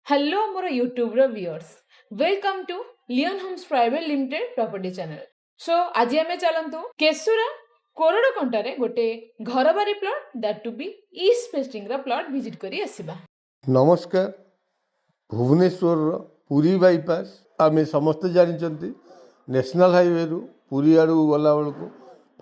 Hello मोर YouTube रो viewers, welcome to Leon Homes private limited property channel. So आज आम चलतु केशुरा कोरड़ कंटारे गोटे घर बारी plot that to be east facing रो प्लॉट विजिट करी आसीबा। नमस्कार। भुवनेश्वर पुरी बाईपास आम समस्ते जानते नेशनल हाईवे रु पुरी आड़ू गला बेलू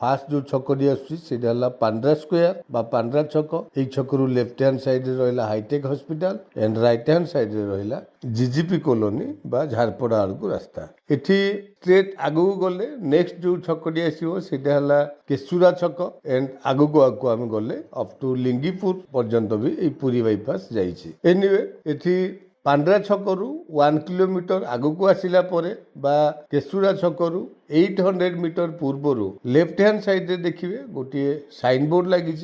फास्ट जो छकटी आसा पांड्रा स्क्वायर बा पांड्रा छक। यही छक लेफ्ट हैंड साइड रहा Hi Tech hospital and right hand side रहा जीजीपी कॉलोनी बा झारपड़ा आड़ को रास्ता। एठी स्ट्रेट आगू गले नेक्स्ट जो छकटी आसो सीटा केशुरा छक एंड आगू को आम गले अप टू लिंगीपुर पर्यंत भी यही पुरी बाईपास जाइए। एनिवे एठी पांड्रा छकरू 1 किलोमीटर आगू को आसिला परे बा केशुरा छकरू 800 मीटर पूर्वर लेफ्ट हैंड साइड रे देखिए गोटे साइन बोर्ड लगी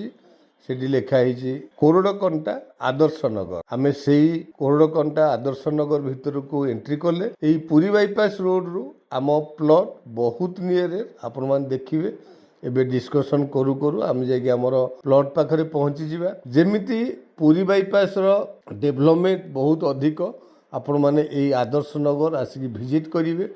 सेठी लेखा है कोरड़कंटा आदर्श नगर। आम से कोरड़कंटा आदर्श नगर भितर को एंट्री कले यही पुरी बाईपास रोड रु आम प्लॉट बहुत नियर आपण मान देखिए। एबे डिस्कशन करू करू आम जाके आमर प्लॉट पाखरे पहुंची जिबा। जेमिति पुरी बाईपास रो डेवलपमेंट बहुत अधिक आपण माने एई आदर्श नगर आसिक विजिट करिवे।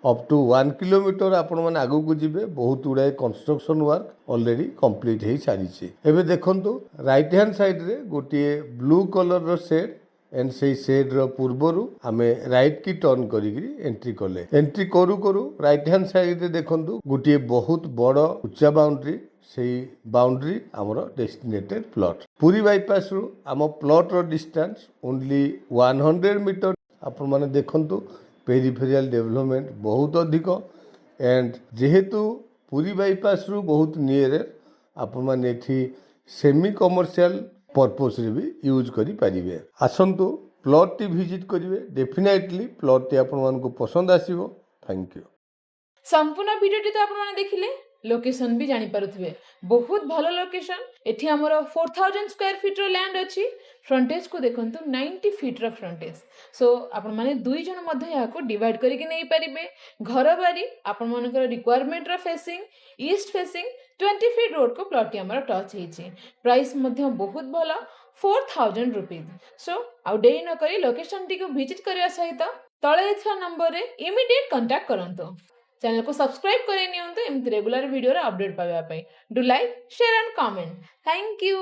अप टू 1 किलोमीटर आपण माने आगू को जिबे बहुत गुड़ाए कंस्ट्रक्शन वर्क ऑलरेडी कंप्लीट हो सारी। एबे देखंतु राइट हैंड साइड रे गोटे ब्लू कलर रो शेड एंड से शेड रो पूर्वर आम राइट की टर्न करी एंट्री कले। एंट्री करू करू राइट हैंड साइड रे देखंतु गोटे बहुत बड़ उच्चा बाउंड्री से बाउंड्री आमर डेस्टिनेटेड प्लॉट। पुरी बाईपास रु आम प्लॉट रो डिस्टेंस ओनली 100 मीटर। आपण माने देखंतु पेरिफेरियल डेवलपमेंट बहुत अधिक एंड जेहेतु पुरी बाईपास रु बहुत नियर आपण माने एठी सेमी कमर्शियल पर्पस रे भी यूज करि परिबे। आसंतु प्लॉट टी विजिट करिवे। डेफिनेटली प्लॉट टी आपण मान को पसंद आसीबो। Thank you. संपूर्ण वीडियोटी तो आपण माने देखिले, लोकेशन भी जानी पारुथिबे। बहुत भलो लोकेशन। एठी हमर 4000 स्क्वायर फीट रो लैंड अछि। फ्रंटेज को देखंतु 90 फीट रो फ्रंटेज। सो आपण माने दुई जन मध्ये या को डिवाइड करि के नै परिबे। घर बारी आपण मानकर रिक्वायरमेंट रो facing east facing 20 feet road को प्लॉट हमर टच हेछि। प्राइस मध्ये बहुत भलो 4000 रुपीस। सो आउ डेरी न करी लोकेशन टी को विजिट करिया सहित तळे थिया नंबर रे इमीडिएट कांटेक्ट करंतो। चैनल को सब्सक्राइब करे नियंतु एमती रेगुलर वीडियो रे अपडेट पावे। Do like share and comment. Thank you.